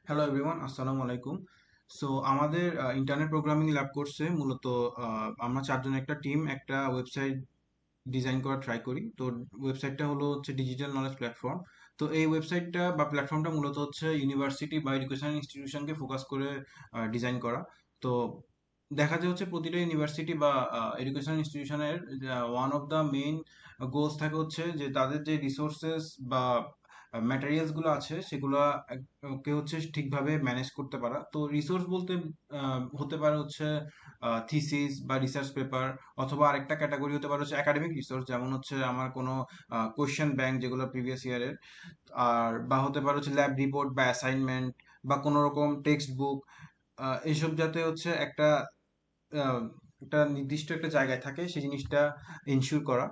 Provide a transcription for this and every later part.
Hello everyone, আসসালামু আলাইকুম। So আমাদের ইন্টারনেট প্রোগ্রামিং ল্যাব কোর্সে মূলত আমরা চারজন একটা টিম একটা ওয়েবসাইট ডিজাইন করা ট্রাই করি। তো ওয়েবসাইটটা হলো হচ্ছে ডিজিটাল নলেজ প্ল্যাটফর্ম। তো এই ওয়েবসাইটটা বা প্ল্যাটফর্মটা মূলত হচ্ছে ইউনিভার্সিটি বা এডুকেশন ইনস্টিটিউশনকে ফোকাস করে ডিজাইন করা। তো দেখা যায় হচ্ছে প্রতিটা ইউনিভার্সিটি বা এডুকেশন ইনস্টিটিউশনের one of the main goals থাকে হচ্ছে যে তাদের যে রিসোর্সেস বা ম্যাটেরিয়ালস গুলো আছে সেগুলো কে হচ্ছে ঠিকভাবে ম্যানেজ করতে পারা। তো রিসোর্স বলতে হতে পারে হচ্ছে থিসিস বা রিসার্চ পেপার, অথবা আরেকটা ক্যাটাগরি হতে পারে হচ্ছে একাডেমিক রিসোর্স, যেমন হচ্ছে আমার কোনো কোয়েশ্চেন ব্যাংক যেগুলো প্রিভিয়াস ইয়ারের, আর বা হতে পারে হচ্ছে ল্যাব রিপোর্ট বা অ্যাসাইনমেন্ট বা কোনো রকম টেক্সট বুক। এইসব যাতে হচ্ছে আহ, একটা নির্দিষ্ট একটা জায়গায় থাকে সেই জিনিসটা ইনশিওর করা।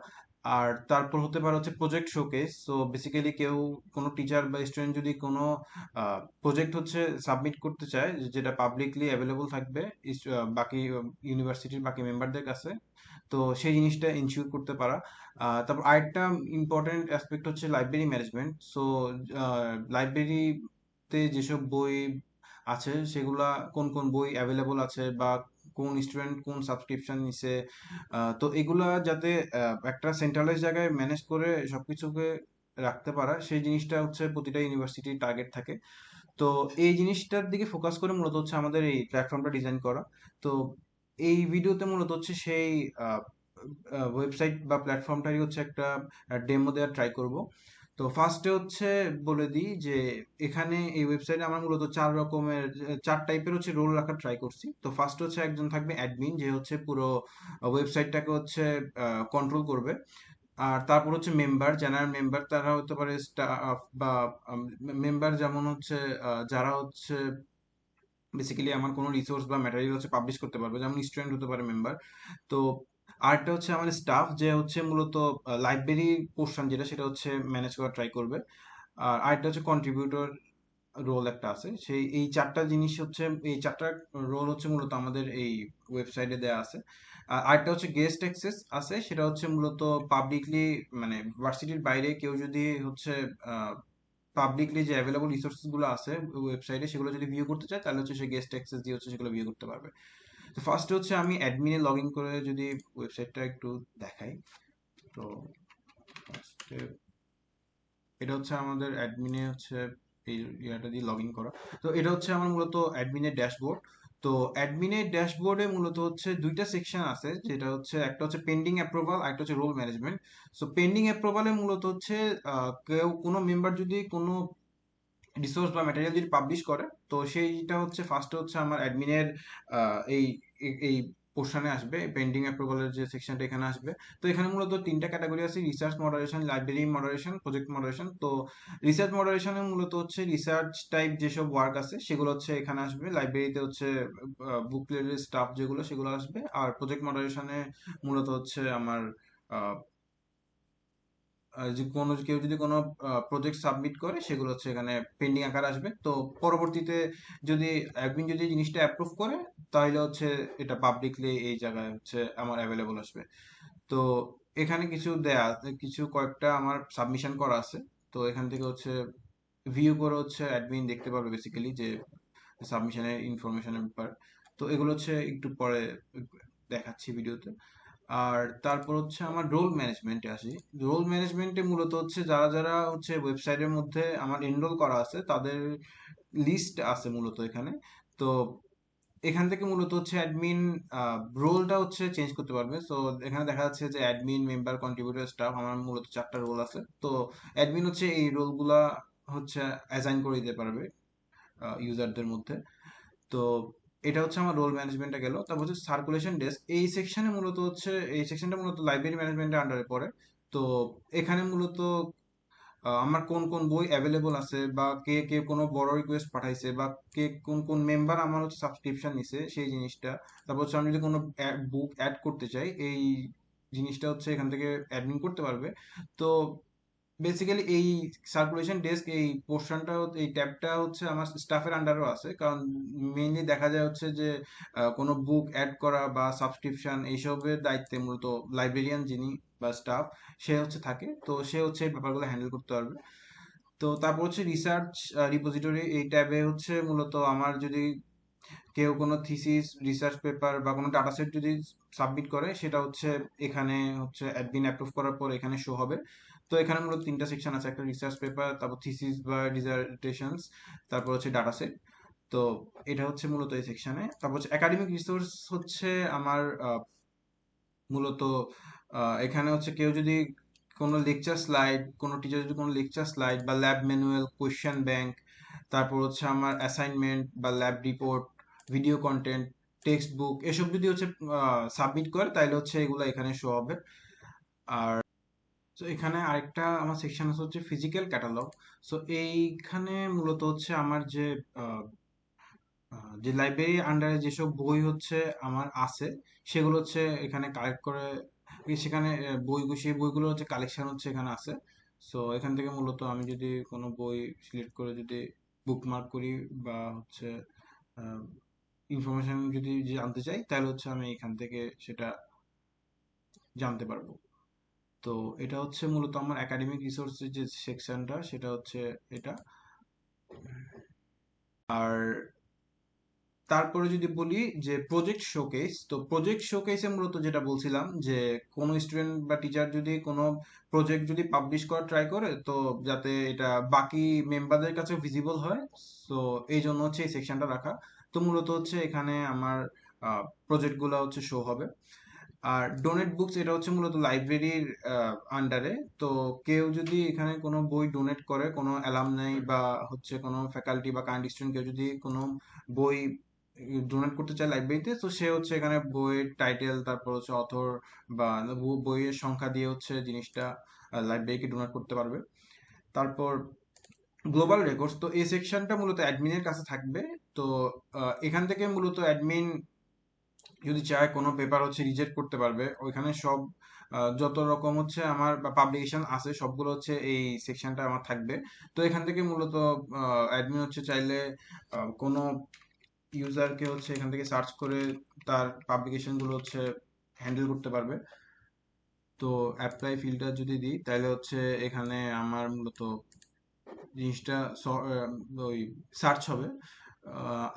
আর তারপর হতে পারে হচ্ছে প্রজেক্ট শোকেস। সো বেসিক্যালি কেউ কোনো টিচার বা স্টুডেন্ট যদি কোনো প্রজেক্ট হচ্ছে সাবমিট করতে চায় যেটা পাবলিকলি অ্যাভেলেবল থাকবে বাকি ইউনিভার্সিটির বাকি মেম্বারদের কাছে, তো সেই জিনিসটা ইনশিওর করতে পারা। তারপর আরেকটা ইম্পর্টেন্ট অ্যাসপেক্ট হচ্ছে লাইব্রেরি ম্যানেজমেন্ট। সো লাইব্রেরিতে যেসব বই আছে সেগুলা কোন কোন বই অ্যাভেলেবল আছে বা কোন স্টুডেন্ট কোন সাবস্ক্রিপশন নিছে, তো এগুলা যাতে একটা সেন্ট্রালাইজ জায়গায় ম্যানেজ করে সবকিছুকে রাখতে পারা, সেই জিনিসটা হচ্ছে প্রতিটা ইউনিভার্সিটির টার্গেট থাকে। তো এই জিনিসটার দিকে ফোকাস করে মূলত হচ্ছে আমাদের এই প্ল্যাটফর্মটা ডিজাইন করা। তো এই ভিডিওতে মূলত হচ্ছে সেই ওয়েবসাইট বা প্ল্যাটফর্মটারই হচ্ছে একটা ডেমো দেওয়ার ট্রাই করব। তো ফার্স্টে হচ্ছে বলে দিই যে এখানে এই ওয়েবসাইটে আমরা মূলত চার টাইপের হচ্ছে রোল রাখার ট্রাই করছি। তো ফার্স্ট হচ্ছে একজন থাকবে অ্যাডমিন, যে হচ্ছে পুরো ওয়েবসাইটটাকে হচ্ছে কন্ট্রোল করবে। আর তারপর হচ্ছে মেম্বার, জেনারেল মেম্বার, তারা হতে পারে স্টাফ বা মেম্বার, যেমন হচ্ছে যারা হচ্ছে বেসিক্যালি আমার কোনো রিসোর্স বা ম্যাটেরিয়াল হচ্ছে পাবলিশ করতে পারবে, যেমন স্টুডেন্ট হতে পারে মেম্বার। তো আরেকটা হচ্ছে আমাদের স্টাফ, যে হচ্ছে মূলত লাইব্রেরি পোর্শন যেটা সেটা হচ্ছে ম্যানেজ করা ট্রাই করবে। আর আরেকটা হচ্ছে কন্ট্রিবিউটর রোল একটা আছে। এই চারটা জিনিস হচ্ছে, এই চারটা রোল হচ্ছে মূলত আমাদের এই ওয়েবসাইটে দেওয়া আছে। আর আরেকটা হচ্ছে গেস্ট অ্যাক্সেস আছে, সেটা হচ্ছে মূলত পাবলিকলি, মানে ভার্সিটির বাইরে কেউ যদি হচ্ছে পাবলিকলি যে অ্যাভেলেবল রিসোর্সেস গুলো আছে ওয়েবসাইটে সেগুলো যদি ভিউ করতে চায় তাহলে হচ্ছে সে গেস্ট অ্যাক্সেস দিয়ে হচ্ছে সেগুলো ভিউ করতে পারবে। তো ফার্স্ট হচ্ছে আমি অ্যাডমিনে লগ ইন করে যদি ওয়েবসাইটটা একটু দেখাই। তো ফার্স্টে এটা হচ্ছে আমাদের অ্যাডমিনে হচ্ছে এই ইয়াটা দিয়ে লগ ইন করা। তো এটা হচ্ছে আমার মূলত অ্যাডমিনের ড্যাশবোর্ড। তো অ্যাডমিনের ড্যাশবোর্ডে মূলত হচ্ছে দুইটা সেকশন আছে, যেটা হচ্ছে একটা হচ্ছে পেন্ডিং অ্যাপ্রুভাল, একটা হচ্ছে রোল ম্যানেজমেন্ট। সো পেন্ডিং অ্যাপ্রুভালে মূলত হচ্ছে কেউ কোনো মেম্বার যদি কোনো রিসোর্স বা ম্যাটেরিয়াল যদি পাবলিশ করে, তো সেইটা হচ্ছে ফার্স্টে হচ্ছে আমার অ্যাডমিনের এই এই পোর্শনে আসবে, পেন্ডিং অ্যাপ্রুভালের যে সেকশনটা এখানে আসবে। তো এখানে মূলত তিনটা ক্যাটাগরি আছে: research moderation, library moderation, project moderation. তো রিসার্চ মডারেশনে মূলত হচ্ছে রিসার্চ টাইপ যেসব ওয়ার্ক আছে সেগুলো হচ্ছে এখানে আসবে, লাইব্রেরিতে হচ্ছে বুকলেটের স্টাফ যেগুলো সেগুলো আসবে, আর প্রজেক্ট মডারেশনে মূলত হচ্ছে আমার যে কোনো কেউ যদি কোনো প্রজেক্ট সাবমিট করে সেগুলো হচ্ছে এখানে পেন্ডিং আকার আসবে। তো পরবর্তীতে যদি অ্যাডমিন যদি জিনিসটা অ্যাপ্রুভ করে তাহলে হচ্ছে এটা পাবলিকলি এই জায়গায় হচ্ছে আমার অ্যাভেলেবল আসবে। তো এখানে কিছু দেয়া কিছু কয়েকটা আমার সাবমিশন করা আছে। তো এখান থেকে হচ্ছে ভিউ করে হচ্ছে অ্যাডমিন দেখতে পারবে বেসিক্যালি যে সাবমিশনের ইনফরমেশনের ব্যাপার। তো এগুলো হচ্ছে একটু পরে দেখাচ্ছি ভিডিওতে। আর তারপর হচ্ছে আমার রোল ম্যানেজমেন্টে আসি। রোল ম্যানেজমেন্টে মূলত হচ্ছে যারা যারা হচ্ছে ওয়েবসাইটের মধ্যে আমার এনরোল করা আছে তাদের লিস্ট আছে মূলত এখানে। তো এখান থেকে মূলত হচ্ছে অ্যাডমিন রোলটা হচ্ছে চেঞ্জ করতে পারবে। সো এখানে দেখা যাচ্ছে যে অ্যাডমিন, মেম্বার, কন্ট্রিবিউটর, স্টাফ, আমার মূলত চারটা রোল আছে। তো অ্যাডমিন হচ্ছে এই রোলগুলা হচ্ছে অ্যাসাইন করে দিতে পারবে ইউজারদের মধ্যে। তো এটা হচ্ছে আমার রোল ম্যানেজমেন্টে গেল। তারপর হচ্ছে সার্কুলেশন ডেস্ক, এই সেকশনটা মূলত লাইব্রেরি ম্যানেজমেন্টের আন্ডারে পড়ে। তো এখানে মূলত আমার কোন কোন বই অ্যাভেলেবল আছে বা কে কে কোনো বড় রিকোয়েস্ট পাঠাইছে বা কে কোন কোন মেম্বার আমার হচ্ছে সাবস্ক্রিপশন নিছে সেই জিনিসটা। তারপর হচ্ছে আমি যদি কোনো বুক অ্যাড করতে চাই, এই জিনিসটা হচ্ছে এখান থেকে অ্যাডমিন করতে পারবে। তো বেসিক্যালি এই সার্কুলেশন ডেস্ক এই পোর্শনটা, এই ট্যাবটা হচ্ছে আমার স্টাফের আন্ডারও আছে, কারণ মেইনলি দেখা যায় হচ্ছে যে কোনো বুক অ্যাড করা বা সাবস্ক্রিপশন এইসবের দায়িত্বে মূলত লাইব্রেরিয়ান যিনি বা স্টাফ সে হচ্ছে থাকে। তো সে হচ্ছে এই ব্যাপারগুলো হ্যান্ডেল করতে পারবে। তো তারপর হচ্ছে রিসার্চ রিপোজিটরি, এই ট্যাবে হচ্ছে মূলত আমার যদি কেউ কোনো থিসিস, রিসার্চ পেপার বা কোনো ডাটা সেট যদি সাবমিট করে, সেটা হচ্ছে এখানে হচ্ছে অ্যাডমিন অ্যাপ্রুভ করার পর এখানে শো হবে। তো এখানে মূলত তিনটা সেকশন আছে, একটা রিসার্চ পেপার, তারপর থিসিস বা ডিসার্টেশনস, তারপর হচ্ছে ডাটা সেট। তো এটা হচ্ছে মূলত এই সেকশনে। তারপর হচ্ছে একাডেমিক রিসোর্স হচ্ছে আমার মূলত এখানে হচ্ছে কেউ যদি কোনো লেকচার স্লাইড, কোনো টিচার যদি কোনো লেকচার স্লাইড বা ল্যাব ম্যানুয়াল, কোয়েশ্চেন ব্যাংক, তারপর হচ্ছে আমার অ্যাসাইনমেন্ট বা lab report, video content, text book, এসব যদি হচ্ছে সাবমিট করে, তাহলে হচ্ছে এগুলো এখানে শো হবে। আর তো এখানে আরেকটা আমার সেকশন আছে হচ্ছে ফিজিক্যাল ক্যাটালগ। সো এইখানে মূলত হচ্ছে আমার যে যে লাইব্রেরি আন্ডারে যেসব বই হচ্ছে আমার আছে, সেগুলো হচ্ছে এখানে কালেক্ট করে, সেখানে সেই বইগুলো হচ্ছে কালেকশন হচ্ছে এখানে আছে। সো এখান থেকে মূলত আমি যদি কোনো বই সিলেক্ট করে যদি বুকমার্ক করি বা হচ্ছে ইনফরমেশন যদি জানতে চাই, তাহলে হচ্ছে আমি এখান থেকে সেটা জানতে পারবো। তো এটা হচ্ছে মূলত আমার একাডেমিক রিসোর্সের যে সেকশনটা, সেটা হচ্ছে এটা। আর তারপরে যদি বলি যে প্রজেক্ট শোকেস, তো প্রজেক্ট শোকেসে মূলত যেটা বলছিলাম যে কোনো স্টুডেন্ট বা টিচার যদি কোনো প্রজেক্ট যদি পাবলিশ করা ট্রাই করে, তো যাতে এটা বাকি মেম্বারদের কাছে ভিজিবল হয়, তো এই জন্য হচ্ছে এই সেকশনটা রাখা। তো মূলত হচ্ছে এখানে আমার প্রজেক্টগুলো হচ্ছে শো হবে। আর ডোনেট বুকস, এটা হচ্ছে মূলত লাইব্রেরির আন্ডারে। তো কেউ যদি এখানে কোনো বই ডোনেট করে, কোনো অ্যালামনাই বা হচ্ছে কোনো ফ্যাকাল্টি বা কারেন্ট স্টুডেন্ট কেউ যদি কোনো বই ডোনেট করতে চায় লাইব্রেরিতে, তো সে হচ্ছে এখানে বইয়ের টাইটেল, তারপর হচ্ছে অথর বা বইয়ের সংখ্যা দিয়ে হচ্ছে জিনিসটা লাইব্রেরিকে ডোনেট করতে পারবে। তারপর গ্লোবাল রেকর্ডস, তো এই সেকশনটা মূলত অ্যাডমিনের কাছে থাকবে। তো এখান থেকে মূলত অ্যাডমিন যদি চায় কোনো পেপার হচ্ছে রিজেক্ট করতে পারবে। ওইখানে সব যত রকম হচ্ছে আমার পাবলিকেশন আছে, সবগুলো হচ্ছে এই সেকশনটা আমার থাকবে। তো এখান থেকে মূলত অ্যাডমিন হচ্ছে চাইলে কোনো ইউজারকে হচ্ছে এখান থেকে সার্চ করে তার পাবলিকেশন গুলো হচ্ছে হ্যান্ডেল করতে পারবে। তো অ্যাপ্লাই ফিল্টার যদি দিই, তাহলে হচ্ছে এখানে আমার মূলত জিনিসটা ওই সার্চ হবে।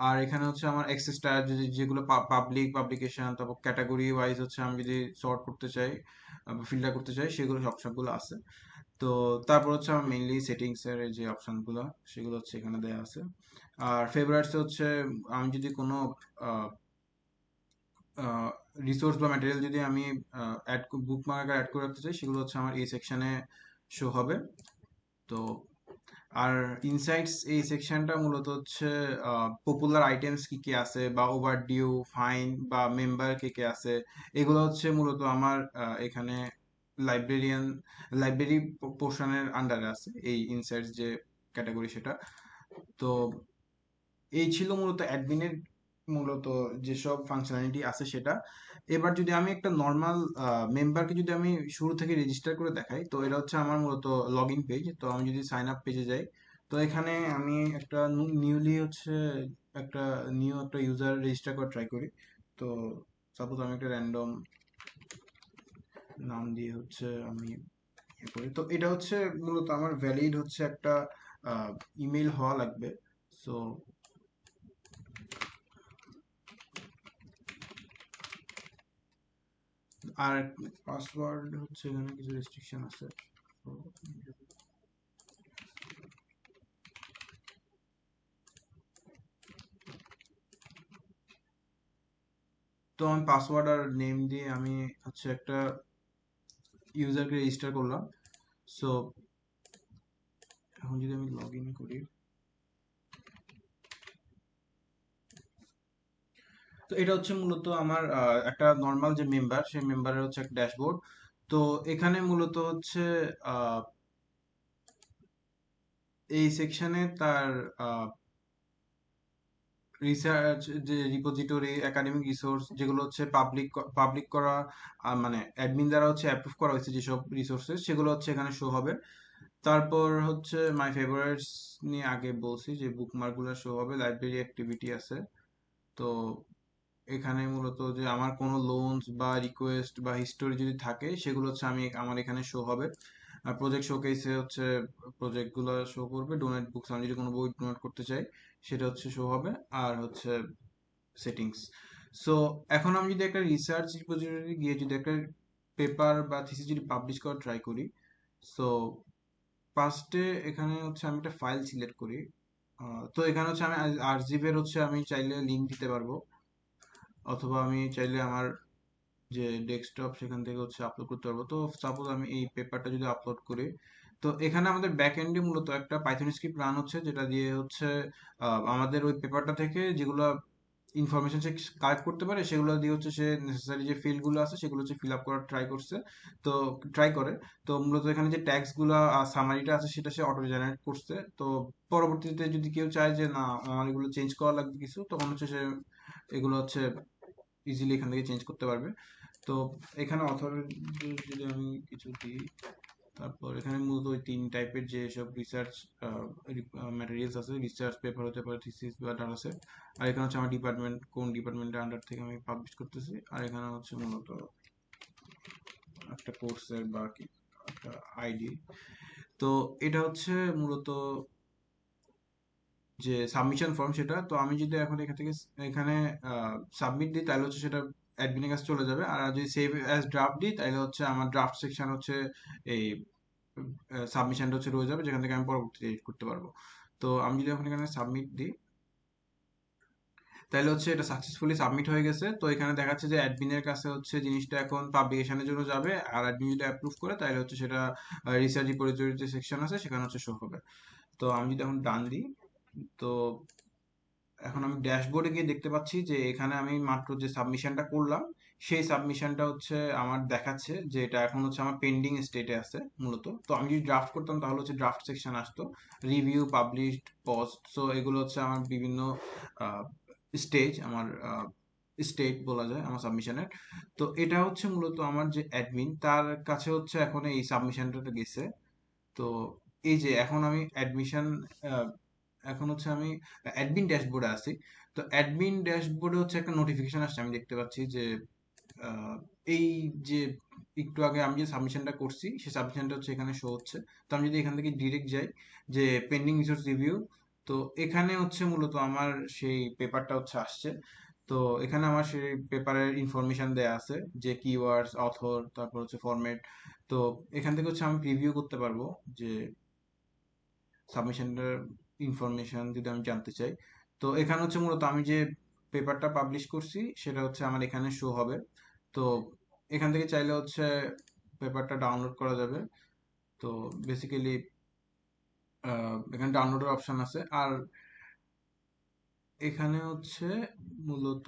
আর এখানে হচ্ছে আমার অ্যাক্সেসটা যদি যেগুলো পাবলিক পাবলিকেশন, তারপর ক্যাটাগরি ওয়াইজ হচ্ছে আমি যদি সর্ট করতে চাই বা ফিল্টার করতে চাই, সেগুলো সবগুলো আছে। তো তারপর হচ্ছে আমার মেইনলি সেটিংস এর যে অপশনগুলো, সেগুলো হচ্ছে এখানে দেওয়া আছে। আর ফেভারিটস হচ্ছে আমি যদি কোনো রিসোর্স বা ম্যাটেরিয়াল যদি আমি বুকমার্ক অ্যাড করে রাখতে চাই, সেগুলো হচ্ছে আমার এই সেকশনে শো হবে। তো আর ইনসাইটস, এই সেকশনটা মূলত হচ্ছে পপুলার আইটেমস কি কি আছে বা ওভারডিউ, ফাইন বা মেম্বার কে কে আছে, এগুলো হচ্ছে মূলত আমার এখানে লাইব্রেরিয়ান লাইব্রেরি পোর্শনের আন্ডারে আছে এই ইনসাইটস যে ক্যাটাগরি, সেটা। তো এই ছিল মূলত অ্যাডমিনের মূলত যেসব ফাংশনালিটি আছে সেটা। এবার যদি আমি একটা নর্মাল মেম্বারকে যদি আমি শুরু থেকে রেজিস্টার করে দেখাই, তো এটা হচ্ছে আমার মূলত লগ ইন পেজ। তো আমি যদি সাইন আপ পেজে যাই, তো এখানে আমি একটা নিউলি হচ্ছে একটা একটা ইউজার রেজিস্টার করে ট্রাই করি। তো সাপোজ আমি একটা র্যান্ডম নাম দিয়ে হচ্ছে আমি করি। তো এটা হচ্ছে মূলত আমার ভ্যালিড হচ্ছে একটা ইমেল হওয়া লাগবে। সো আর পাসওয়ার্ড হচ্ছে এখানে কিছু রেস্ট্রিকশন আছে। তো তো আমি পাসওয়ার্ড আর নেম দিয়ে আমি হচ্ছে একটা ইউজারকে রেজিস্টার করলাম। সো এখন যদি আমি লগ ইন করি, তো এটা হচ্ছে মূলত আমার একটা নর্মাল যে মেম্বার, সেই মেম্বারের হচ্ছে একটা ড্যাশবোর্ড। তো এখানে মূলত হচ্ছে আহ, এই সেকশনে তার রিসার্চ যে রিপোজিটরি, একাডেমিক রিসোর্স যেগুলো হচ্ছে পাবলিক করা, মানে অ্যাডমিন দ্বারা হচ্ছে অ্যাপ্রুভ করা হয়েছে যেসব রিসোর্সেস, সেগুলো হচ্ছে এখানে শো হবে। তারপর হচ্ছে মাই ফেভারিটস নিয়ে আগে বলছি যে বুকমার্ক গুলো শো হবে, লাইব্রেরি অ্যাক্টিভিটি আছে। তো এখানে মূলত যে আমার কোনো লোনস বা রিকোয়েস্ট বা হিস্টোরি যদি থাকে, সেগুলো হচ্ছে আমার এখানে শো হবে। আর প্রজেক্ট শোকেসে হচ্ছে প্রজেক্টগুলো শো করবে, ডোনেট বুকস আমি যদি কোনো বই ডোনেট করতে চাই সেটা হচ্ছে শো হবে, আর হচ্ছে সেটিংস। সো এখন আমি যদি একটা রিসার্চ রিপোজিটরি গিয়ে যদি একটা পেপার বা থিসিস যদি পাবলিশ করা ট্রাই করি, সো ফার্স্টে এখানে হচ্ছে আমি একটা ফাইল সিলেক্ট করি। তো এখানে হচ্ছে আমি আরজিবের হচ্ছে আমি চাইলে লিঙ্ক দিতে পারবো, অথবা আমি চাইলে আমার যে ডেস্কটপ সেখান থেকে হচ্ছে আপলোড করতে পারবো। তো সাপোজ আমি এই পেপারটা যদি আপলোড করি, তো এখানে আমাদের ব্যাক এন্ডে মূলত একটা পাইথন স্ক্রিপ্ট রান হচ্ছে, যেটা দিয়ে হচ্ছে আমাদের ওই পেপারটা থেকে যেগুলো ইনফরমেশন সে কালেক্ট করতে পারে সেগুলো দিয়ে হচ্ছে সে নেসেসারি যে ফিল্ডগুলো আছে সেগুলো হচ্ছে ফিল আপ করার ট্রাই করছে। তো ট্রাই করে, তো মূলত এখানে যে ট্যাক্সগুলো সামারিটা আছে সেটা সে অটো জেনারেট করছে। তো পরবর্তীতে যদি কেউ চায় যে না আমার এগুলো চেঞ্জ করা লাগবে কিছু, তখন হচ্ছে সে এগুলো হচ্ছে ইজিলি এখান থেকে চেঞ্জ করতে পারবে। তো এখানে অথর যদি আমি কিছু দিই, তারপর এখানে মূলত ওই তিন টাইপের যে সব রিসার্চ ম্যাটেরিয়ালস আছে, রিসার্চ পেপার হতে পারে, থিসিস বা ডাটা সেট। আর এখানে হচ্ছে আমার ডিপার্টমেন্ট, কোন ডিপার্টমেন্টের আন্ডার থেকে আমি পাবলিশ করতেছি। আর এখানে হচ্ছে মূলত একটা কোর্সের বা কি একটা আইডি। তো এটা হচ্ছে মূলত যে সাবমিশন ফর্ম সেটা। তো আমি যদি এখন এখান থেকে এখানে সাবমিট দিই তাহলে হচ্ছে সেটা অ্যাডমিনের কাছে চলে যাবে। আর যদি সেভ অ্যাজ ড্রাফট দিই তাহলে হচ্ছে আমার ড্রাফট সেকশন হচ্ছে এই সাবমিশনটা হচ্ছে রয়ে যাবে, যেখান থেকে আমি পরবর্তীতে এডিট করতে পারবো। তো আমি যদি এখন এখানে সাবমিট দিই তাহলে হচ্ছে এটা সাকসেসফুলি সাবমিট হয়ে গেছে। তো এখানে দেখাচ্ছে যে অ্যাডমিনের কাছে হচ্ছে জিনিসটা এখন পাবলিকেশনের জন্য যাবে, আর অ্যাডমিন যদি অ্যাপ্রুভ করে তাহলে হচ্ছে সেটা রিসার্চ রিপোজিটরি যে সেকশন আছে সেখানে হচ্ছে শো হবে। তো আমি যদি এখন ডান দিই, তো এখন আমি ড্যাশবোর্ডে গিয়ে দেখতে পাচ্ছি যে এখানে আমি মাত্র যে সাবমিশনটা করলাম সেই সাবমিশনটা হচ্ছে আমার দেখাচ্ছে যে এটা এখন হচ্ছে আমার পেন্ডিং স্টেটে আছে মূলত। তো আমি যদি ড্রাফট করতাম তাহলে হচ্ছে ড্রাফট সেকশন আসতো, রিভিউ, পাবলিশড, পোস্ট। সো এগুলো হচ্ছে আমার বিভিন্ন স্টেজ, আমার স্টেট বলা যায় আমার সাবমিশনের। তো এটা হচ্ছে মূলত আমার যে অ্যাডমিন তার কাছে হচ্ছে এখন এই সাবমিশনটা গেছে। তো এই যে এখন আমি অ্যাডমিশন, এখন হচ্ছে আমি অ্যাডমিন ড্যাশবোর্ডে আছি। তো অ্যাডমিন ড্যাশবোর্ডে হচ্ছে একটা নোটিফিকেশন আসছে, আমি দেখতে পাচ্ছি যে আহ, এই যে একটু আগে আমি যে সাবমিশনটা করছি সেই সাবমিশনটা হচ্ছে এখানে শো হচ্ছে। তো আমি যদি এখান থেকে ডিরেক্ট যাই যে পেন্ডিং রিসোর্স রিভিউ, তো এখানে হচ্ছে মূলত আমার সেই পেপারটা হচ্ছে আসছে। তো এখানে আমার সেই পেপারের ইনফরমেশন দেয়া আছে, যে কিওয়ার্ডস, অথর, তারপর হচ্ছে ফরম্যাট। তো এখান থেকে হচ্ছে আমি প্রিভিউ করতে পারবো যে সাবমিশনের ইনফরমেশন যদি আমি জানতে চাই। তো এখানে হচ্ছে মূলত আমি যে পেপারটা পাবলিশ করছি সেটা হচ্ছে আমার এখানে শো হবে। তো এখান থেকে চাইলে হচ্ছে পেপারটা ডাউনলোড করা যাবে। তো বেসিক্যালি এখানে ডাউনলোডের অপশন আছে। আর এখানে হচ্ছে মূলত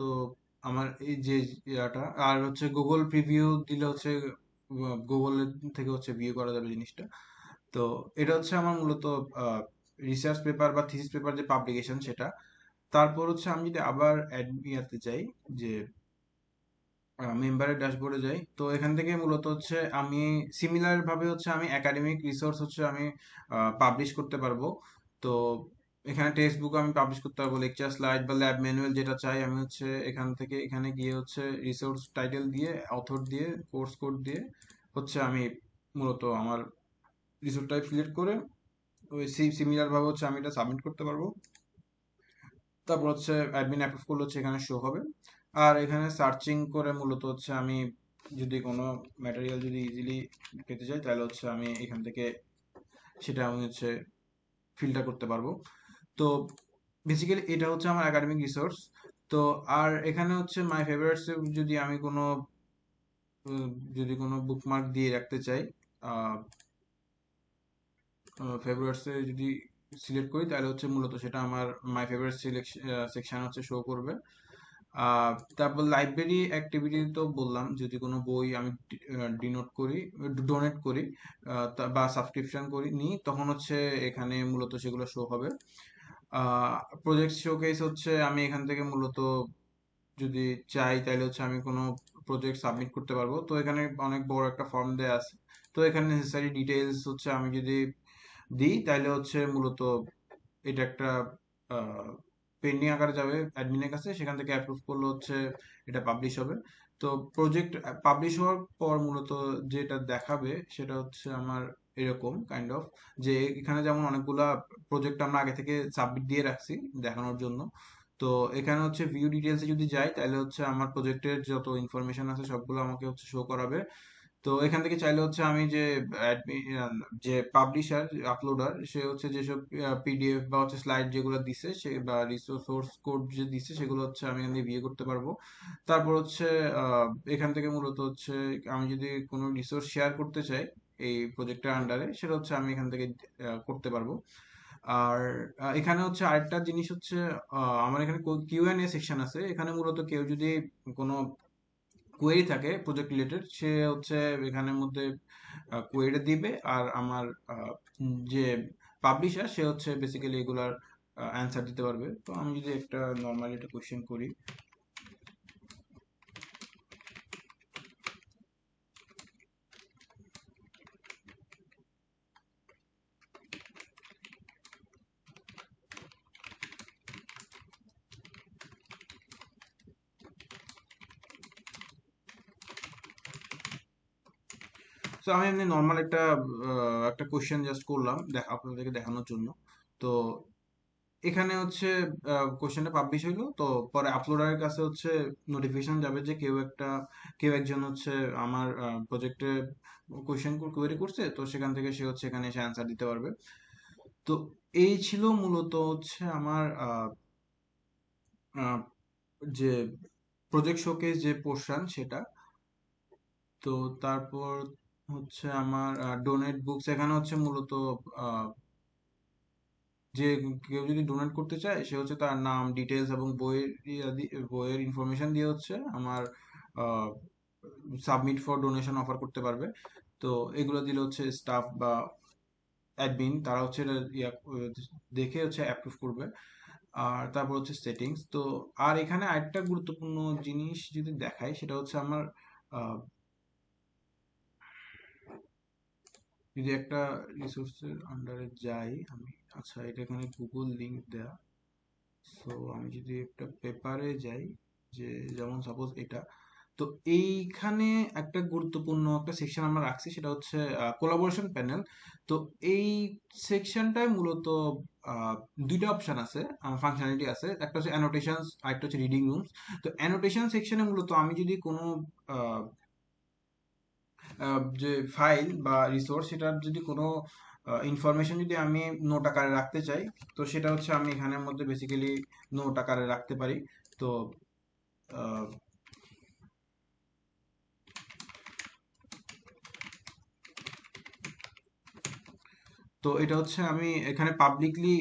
আমার এই যে ইয়াটা, আর হচ্ছে গুগল প্রিভিউ দিলে হচ্ছে গুগল থেকে হচ্ছে ভিউ করা যাবে জিনিসটা। তো এটা হচ্ছে আমার মূলত রিসার্চ পেপার বা থিসিস পেপার যে পাবলিকেশন সেটা। তারপর হচ্ছে আমি যদি আবার ইয়াতে যাই, যে মেম্বারের ড্যাশবোর্ডে যাই, তো এখান থেকে মূলত হচ্ছে আমি সিমিলার ভাবে হচ্ছে আমি একাডেমিক রিসোর্স হচ্ছে আমি পাবলিশ করতে পারবো। তো এখানে টেক্সট বুক আমি পাবলিশ করতে পারবো, লেকচার স্লাইড বা ল্যাব ম্যানুয়াল যেটা চাই আমি হচ্ছে এখান থেকে এখানে গিয়ে হচ্ছে রিসোর্স টাইটেল দিয়ে, অথর দিয়ে, কোর্স কোড দিয়ে হচ্ছে আমি মূলত আমার রিসোর্স টাইপ সিলেক্ট করে ওই সিমিলার ভাবে হচ্ছে আমি এটা সাবমিট করতে পারবো। তারপর হচ্ছে অ্যাডমিন অ্যাপ্রুভ করলে হচ্ছে এখানে শো হবে। আর এখানে সার্চিং করে মূলত হচ্ছে আমি যদি কোনো ম্যাটেরিয়াল যদি ইজিলি পেতে চাই তাহলে হচ্ছে আমি এখান থেকে সেটা আমি হচ্ছে ফিল্টার করতে পারবো। তো বেসিক্যালি এটা হচ্ছে আমার একাডেমিক রিসোর্স। তো আর এখানে হচ্ছে মাই ফেভারিটস যদি আমি কোনো উম, যদি কোনো বুকমার্ক দিয়ে রাখতে চাই, ফেভারিটসে যদি সিলেক্ট করি তাহলে হচ্ছে মূলত সেটা আমার মাই ফেভারিট সেকশন হচ্ছে শো করবে। তারপর লাইব্রেরি অ্যাক্টিভিটি তো বললাম, যদি কোনো বই আমি ডিনোট করি, ডোনেট করি, বা সাবস্ক্রিপশন করি নিই তখন হচ্ছে এখানে মূলত সেগুলো শো হবে। প্রজেক্ট শোকেস হচ্ছে আমি এখান থেকে মূলত যদি চাই তাহলে হচ্ছে আমি কোনো প্রজেক্ট সাবমিট করতে পারবো। তো এখানে অনেক বড় একটা ফর্ম দেয়া আছে। তো এখানে নেসেসারি ডিটেইলস হচ্ছে আমি যদি দিই তাহলে হচ্ছে মূলত এটা একটা পেন্ডিং আকারে যাবে অ্যাডমিনের কাছে, সেখান থেকে অ্যাপ্রুভ করলে হচ্ছে এটা পাবলিশ হবে। তো প্রজেক্ট পাবলিশ হওয়ার পর মূলত যেটা দেখাবে সেটা হচ্ছে আমার এরকম কাইন্ড অফ, যে এখানে যেমন অনেকগুলা প্রজেক্ট আমরা আগে থেকে সাবমিট দিয়ে রাখছি দেখানোর জন্য। তো এখানে হচ্ছে ভিউ ডিটেলসে যদি যাই তাহলে হচ্ছে আমার প্রজেক্টের যত ইনফরমেশন আছে সবগুলো আমাকে হচ্ছে শো করাবে। তো এখান থেকে চাইলে হচ্ছে আমি যে যে পাবলিশার আপলোডার সে হচ্ছে যেসব পিডিএফ বা হচ্ছে স্লাইড যেগুলো দিছে সে বা সোর্স কোড যে দিছে সেগুলো হচ্ছে আমি এখান থেকে ভিউ করতে পারবো। তারপর হচ্ছে আহ, এখান থেকে মূলত হচ্ছে আমি যদি কোনো রিসোর্স শেয়ার করতে চাই এই প্রজেক্টের আন্ডারে, সেটা হচ্ছে আমি এখান থেকে করতে পারবো। আর এখানে হচ্ছে আরেকটা জিনিস হচ্ছে আমার এখানে কিউ এন্ড এ সেকশন আছে। এখানে মূলত কেউ যদি কোনো কোয়েরি থাকে প্রজেক্ট রিলেটেড, সে হচ্ছে এখানের মধ্যে কোয়েরি দিবে, আর আমার যে পাবলিশার সে হচ্ছে বেসিক্যালি এগুলার অ্যান্সার দিতে পারবে। তো আমি যদি একটা নর্মালি একটা কোয়েশ্চেন করি, তো আমি এমনি নর্মাল একটা কোয়েশ্চেন জাস্ট করলাম আপনাদেরকে দেখানোর জন্য। তো এখানে হচ্ছে কোশ্চেনটা পাবলিশ হইলো, তো পরে আপলোডারের কাছে হচ্ছে নোটিফিকেশন যাবে যে কেউ একজন হচ্ছে আমার প্রজেক্টে কোয়েশ্চেন কোয়েরি করছে, তো সেখান থেকে সে হচ্ছে এখানে এসে অ্যান্সার দিতে পারবে। তো এই ছিল মূলত হচ্ছে আমার আহ, যে প্রজেক্ট শোকেস যে পোর্শন সেটা। তো তারপর হচ্ছে আমার ডোনেট বুকস, এখানে হচ্ছে মূলত যে কেউ যদি ডোনেট করতে চায় সে হচ্ছে তার নাম ডিটেলস এবং বইয়ের ইনফরমেশন দিয়ে হচ্ছে আমার সাবমিট ফর ডোনেশন অফার করতে পারবে। তো এগুলো দিলে হচ্ছে স্টাফ বা অ্যাডমিন তারা হচ্ছে এটা দেখে হচ্ছে অ্যাপ্রুভ করবে। আর তারপর হচ্ছে সেটিংস। তো আর এখানে আরেকটা গুরুত্বপূর্ণ জিনিস যদি দেখাই সেটা হচ্ছে আমার আহ, যদি একটা রিসোর্সের আন্ডারে যাই আমি, আচ্ছা এটা এখানে গুগল লিংক দেয়া। সো আমি যদি একটা পেপারে যাই, যে যেমন সাপোজ এটা, তো এইখানে একটা গুরুত্বপূর্ণ একটা সেকশন আমরা রাখছি সেটা হচ্ছে কোলাবোরেশন প্যানেল। তো এই সেকশনটায় মূলত আহ, দুইটা অপশন আছে, ফাংশনালিটি আছে, একটা হচ্ছে অ্যানোটেশনস আর একটা হচ্ছে রিডিং রুমস। তো অ্যানোটেশন সেকশনে মূলত আমি যদি কোনো যে ফাইল বা রিসোর্স সেটার যদি কোনো ইনফরমেশন যদি আমি নোট আকারে রাখতে চাই, তো সেটা হচ্ছে আমি এখানের মধ্যে বেসিক্যালি নোট আকারে রাখতে পারি। তো আহ, তো এটা হচ্ছে আমি এখানে পাবলিকলি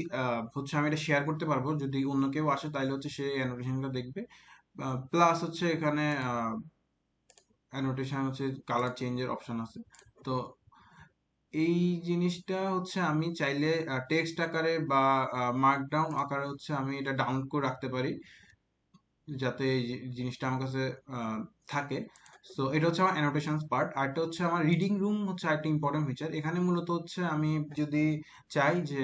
হচ্ছে আমি এটা শেয়ার করতে পারবো, যদি অন্য কেউ আসে তাহলে হচ্ছে সে অ্যানোটেশনটা দেখবে। প্লাস হচ্ছে এখানে অ্যানোটেশন হচ্ছে কালার চেঞ্জের অপশন আছে। তো এই জিনিসটা হচ্ছে আমি চাইলে টেক্সট আকারে বা মার্কডাউন আকারে হচ্ছে আমি এটা ডাউনলোড করে রাখতে পারি, যাতে এই জিনিসটা আমার কাছে থাকে। সো এটা হচ্ছে আমার অ্যানোটেশনস পার্ট। আরটা হচ্ছে আমার রিডিং রুম হচ্ছে আরেকটা ইম্পর্টেন্ট ফিচার। এখানে মূলত হচ্ছে আমি যদি চাই যে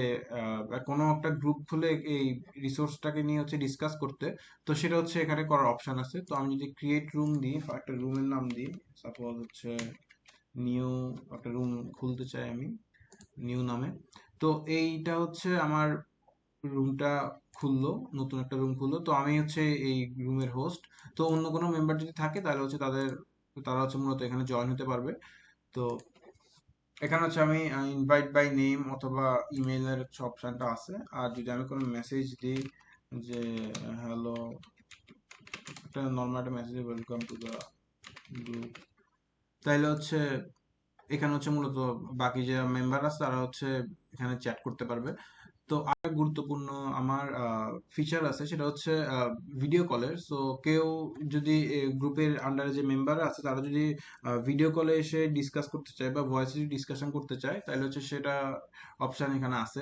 কোনো একটা গ্রুপ খুলে এই রিসোর্সটাকে নিয়ে হচ্ছে ডিসকাস করতে, তো সেটা হচ্ছে এখানে করার অপশন আছে। তো আমি যদি ক্রিয়েট রুম দিই, একটা রুমের নাম দিই, সাপোজ হচ্ছে নিউ, একটা রুম খুলতে চাই আমি নিউ নামে। তো এইটা হচ্ছে আমার রুমটা খুললো, নতুন একটা রুম খুললো। তো আমি হচ্ছে এই রুমের হোস্ট। তো অন্য কোনো মেম্বার যদি থাকে তাহলে হচ্ছে তারা হচ্ছে মূলত এখানে জয়েন হতে পারবে। তো এখানে হচ্ছে আমি ইনভাইট বাই নেম অথবা ইমেইলের হচ্ছে অপশনটা আছে। আর যদি আমি কোনো মেসেজ দিই যে হ্যালো, একটা নর্মাল একটা message, welcome to the group, তাহলে হচ্ছে এখানে হচ্ছে মূলত বাকি যে মেম্বার আছে তারা হচ্ছে এখানে চ্যাট করতে পারবে। তো আর গুরুত্বপূর্ণ আমার ফিচার আছে সেটা হচ্ছে ভিডিও কলের। সো কেউ যদি গ্রুপের আন্ডারে যে মেম্বার আছে তারা যদি ভিডিও কলে এসে ডিসকাস করতে চায় বা ভয়েসে ডিসকাশন করতে চায় তাহলে হচ্ছে সেটা অপশন এখানে আছে।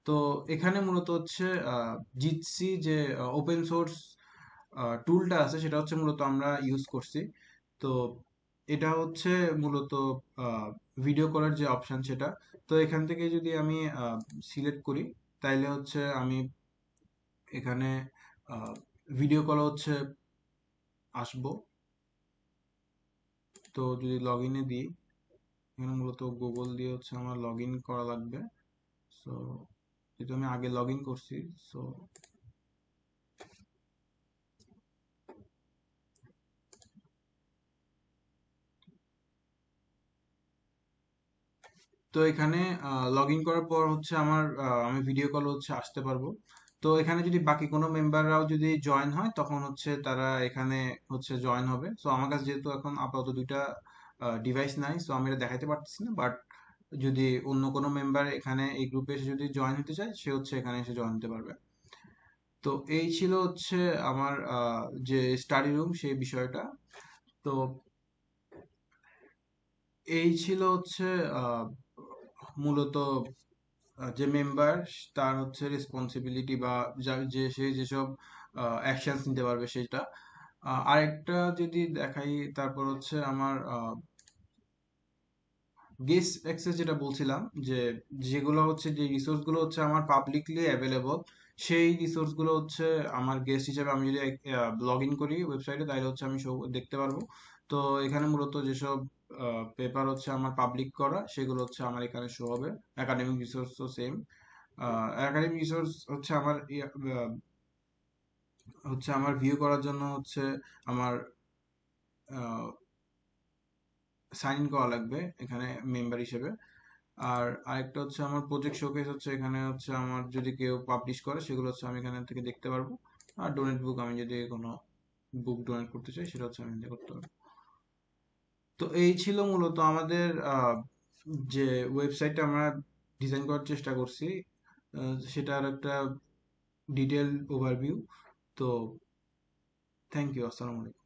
তো এখানে মূলত হচ্ছে জিটসি যে ওপেন সোর্স টুলটা আছে সেটা হচ্ছে মূলত আমরা ইউজ করছি। তো এটা হচ্ছে মূলত ভিডিও কলের যে অপশন সেটা। তো এখান থেকে যদি আমি সিলেক্ট করি তাইলে হচ্ছে আমি এখানে ভিডিও কল হচ্ছে আসবো। তো যদি লগ ইনে দিই, এখানে মূলত গুগল দিয়ে হচ্ছে আমার লগ ইন করা লাগবে। সো যেহেতু আমি আগে লগ ইন করছি, সো তো এখানে লগ ইন করার পর হচ্ছে আমি ভিডিও কল হচ্ছে আসতে পারবো। তো এখানে যদি বাকি কোনো মেম্বাররাও যদি জয়েন হয় তখন হচ্ছে তারা এখানে হচ্ছে জয়েন হবে। সো আমার কাছে যেহেতু এখন আপাতত দুইটা ডিভাইস নাই, সো আমি এটা দেখাইতে পারতেছি না, বাট যদি অন্য কোনো মেম্বার এখানে এই গ্রুপে এসে যদি জয়েন হতে চায় সে হচ্ছে এখানে এসে জয়েন হতে পারবে। তো এই ছিল হচ্ছে আমার যে স্টাডি রুম সেই বিষয়টা। তো এই ছিল হচ্ছে আহ, মূলত যে মেম্বার তার হচ্ছে রেসপন্সিবিলিটি বা যে সে যেসব অ্যাকশনস নিতে পারবে সেটা। আরেকটা যদি দেখাই, তারপর হচ্ছে আমার গেস্ট অ্যাক্সেস যেটা বলছিলাম, যে যেগুলো হচ্ছে যে রিসোর্স গুলো হচ্ছে আমার পাবলিকলি অ্যাভেলেবল, সেই রিসোর্স গুলো হচ্ছে আমার গেস্ট হিসেবে আমি যদি লগ ইন করি ওয়েবসাইটে তাহলে হচ্ছে আমি সব দেখতে পারবো। তো এখানে মূলত যেসব পেপার হচ্ছে আমার পাবলিক করা সেগুলো হচ্ছে আমার এখানে শো হবে। একাডেমিক রিসোর্স তো সেম। একাডেমিক রিসোর্স হচ্ছে হচ্ছে আমার ভিউ করার জন্য হচ্ছে আমার সাইন ইন করা লাগবে এখানে মেম্বার হিসেবে। আর আরেকটা হচ্ছে আমার প্রজেক্ট শোকেস, হচ্ছে এখানে হচ্ছে আমার যদি কেউ পাবলিশ করে সেগুলো হচ্ছে আমি এখান থেকে দেখতে পারবো। আর ডোনেট বুক, আমি যদি কোনো বুক ডোনেট করতে চাই সেটা হচ্ছে আমি এখান থেকে করতে পারবো। তো এই ছিল মূলত আমাদের যে ওয়েবসাইটটা আমরা ডিজাইন করার চেষ্টা করছি, সেটার একটা ডিটেল ওভারভিউ। তো থ্যাংক ইউ, আসসালামু আলাইকুম।